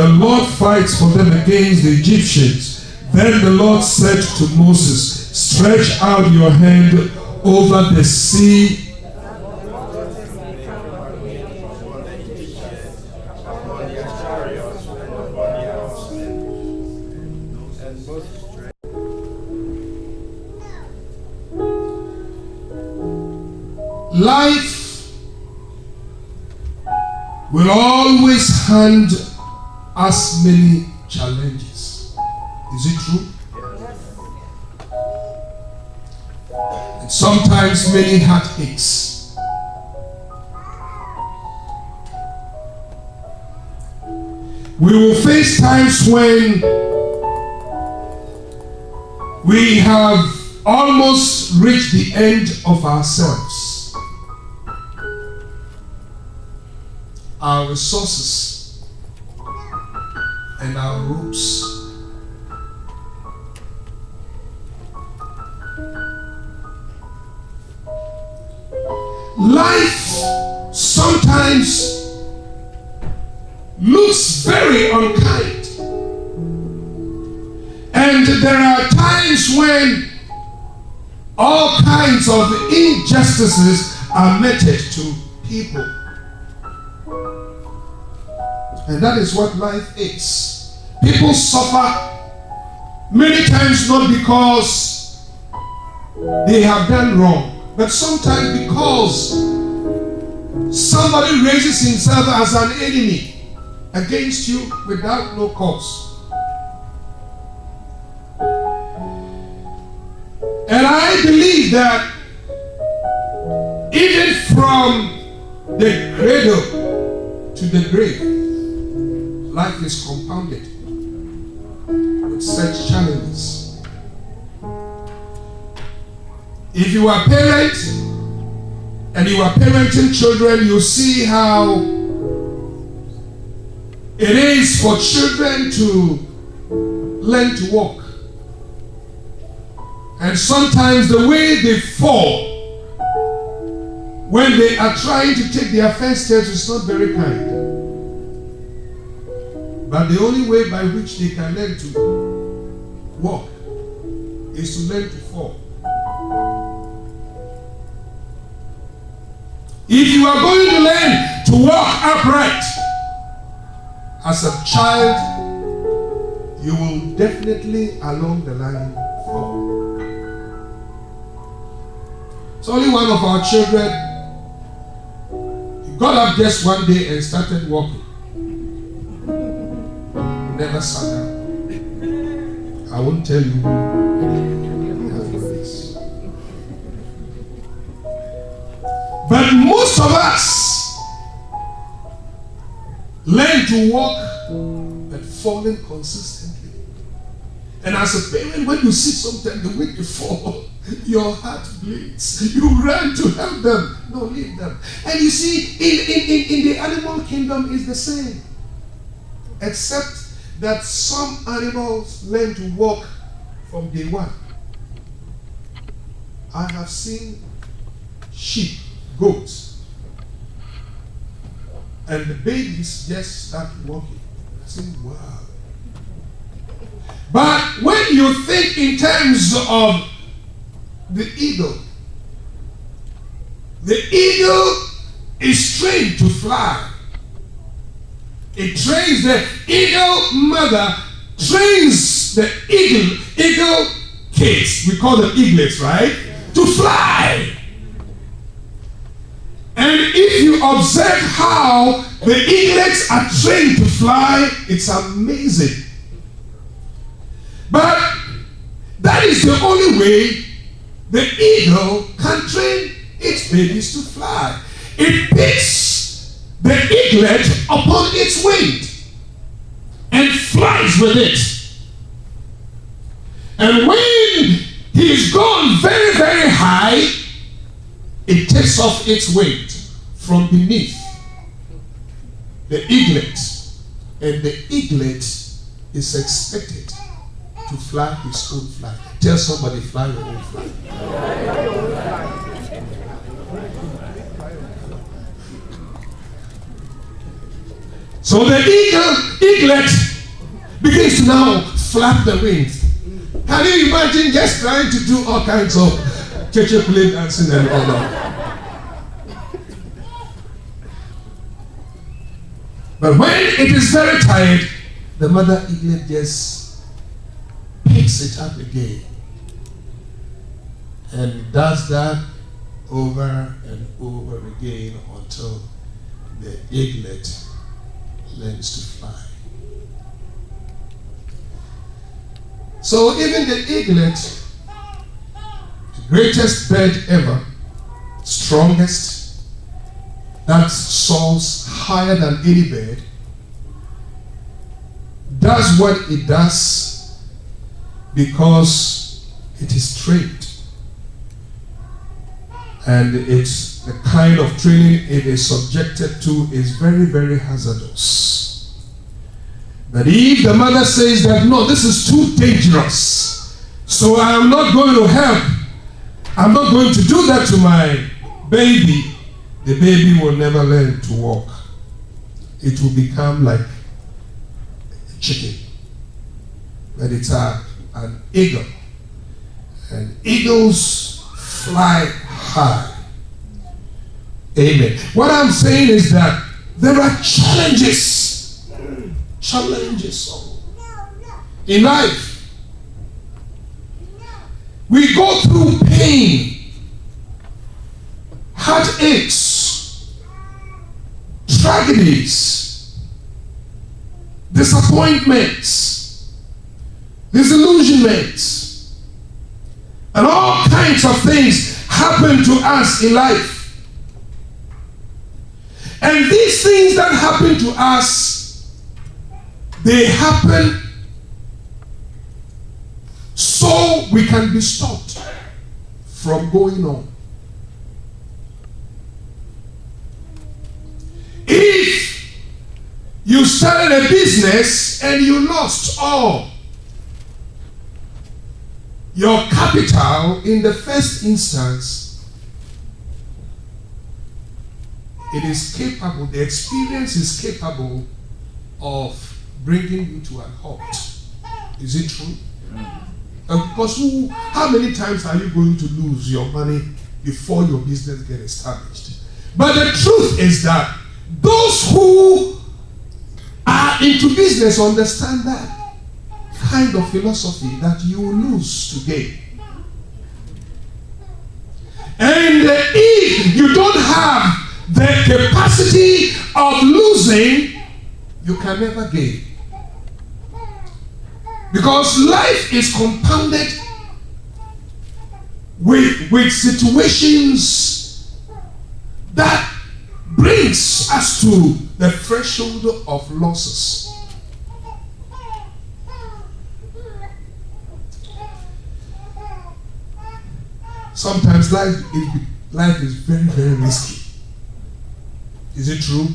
the Lord fights for them against the Egyptians. Then the Lord said to Moses, stretch out your hand over the sea. Life will always hand us many challenges. Is it true? And sometimes many heartaches. We will face times when we have almost reached the end of ourselves. Our resources and our roots. Life sometimes looks very unkind, and there are times when all kinds of injustices are meted to people. And that is what life is. People suffer many times not because they have done wrong, but sometimes because somebody raises himself as an enemy against you without no cause. And I believe that even from the cradle to the grave, life is compounded with such challenges. If you are a parent and you are parenting children, you see how it is for children to learn to walk. And sometimes the way they fall when they are trying to take their first steps is not very kind. But the only way by which they can learn to walk is to learn to fall. If you are going to learn to walk upright as a child, you will definitely along the line fall. So only one of our children, he got up just one day and started walking. Never sat down. I won't tell you who it is. But most of us learn to walk but falling consistently. And as a parent, when you see something the way you fall, your heart bleeds. You run to help them. No, leave them. And you see, in the animal kingdom is the same. Except that some animals learn to walk from day one. I have seen sheep, goats, and the babies just start walking. I say, wow. But when you think in terms of the eagle is trained to fly. It trains the eagle mother, trains the eagle kids, we call them eaglets, right? To fly. And if you observe how the eaglets are trained to fly, it's amazing. But that is the only way the eagle can train its babies to fly. It picks the eaglet upon its wing and flies with it. And when he's gone very, very high, it takes off its weight from beneath the eaglet, and the eaglet is expected to fly his own flight. Tell somebody, fly your own flight. So the eaglet begins to now flap the wings. Can you imagine just trying to do all kinds of play dancing and all that? But when it is very tired, the mother eaglet just picks it up again and does that over and over again until the eaglet learns to fly. So even the eaglet, the greatest bird ever, strongest, that soars higher than any bird, does what it does because it is trained. And it's the kind of training it is subjected to is very, very hazardous. But if the mother says that, no, this is too dangerous, so I am not going to help, I'm not going to do that to my baby, the baby will never learn to walk. It will become like a chicken. But it's an eagle. And eagles fly high. Amen. What I'm saying is that there are challenges in life. We go through pain, heartaches, tragedies, disappointments, disillusionments, and all kinds of things happen to us in life. And these things that happen to us, they happen so we can be stopped from going on. If you started a business and you lost all your capital in the first instance, it is capable, the experience is capable of bringing you to a halt. Is it true? Because how many times are you going to lose your money before your business gets established? But the truth is that those who are into business understand that kind of philosophy, that you will lose to gain. And if you don't have the capacity of losing, you can never gain. Because life is compounded with situations that brings us to the threshold of losses. Sometimes life is very, very risky. Is it true?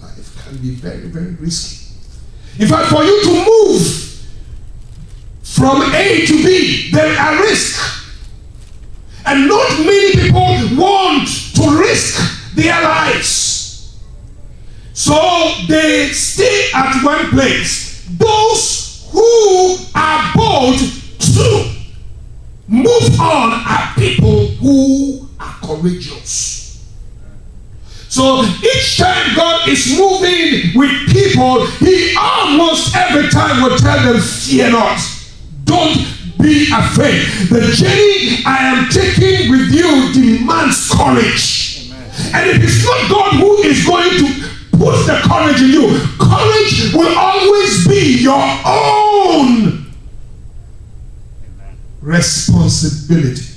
Life can be very, very risky. In fact, for you to move from A to B, there are risks. And not many people want to risk their lives. So they stay at one place. Those who are bold to move on are people who are courageous. So each time God is moving with people, He almost every time will tell them, fear not. Don't be afraid. The journey I am taking with you demands courage. Amen. And it is not God who is going to put the courage in you. Courage will always be your own responsibility.